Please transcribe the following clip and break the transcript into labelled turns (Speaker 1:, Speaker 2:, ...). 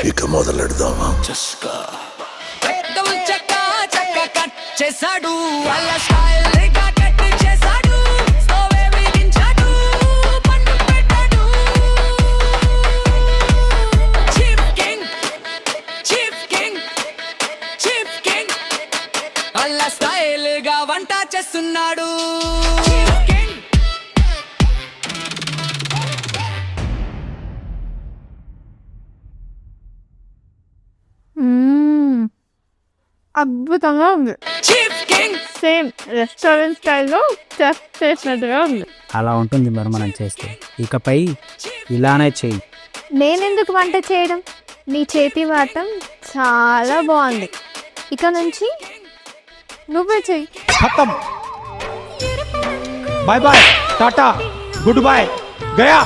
Speaker 1: ఇక మొదలెడదామా?
Speaker 2: చేశాడు వాళ్ళ స్టైల్ గా కట్ చేశాడు స్లోవే విధించాడు పండు పెట్టాడు chief king chief king chief king వాళ్ళ స్టైల్ గా వంట చేస్తున్నాడు చీఫ్ కింగ్.
Speaker 3: అద్భుతంగా ఉంది.
Speaker 2: చీఫ్ కింగ్
Speaker 3: సేమ్ రెస్టారెంట్ స్టైల్లో చెఫ్ చేసినట్టుగా ఉంది.
Speaker 4: అలా ఉంటుంది మరి మనం చేస్తే. ఇకపై ఇలానే చెయ్యి.
Speaker 3: నేనెందుకు వంట చేయడం? నీ చేతి వాటం చాలా బాగుంది. ఇక నుంచి నువ్వే చెయ్యి.
Speaker 5: खत्म, bye bye, tata, good bye, गया.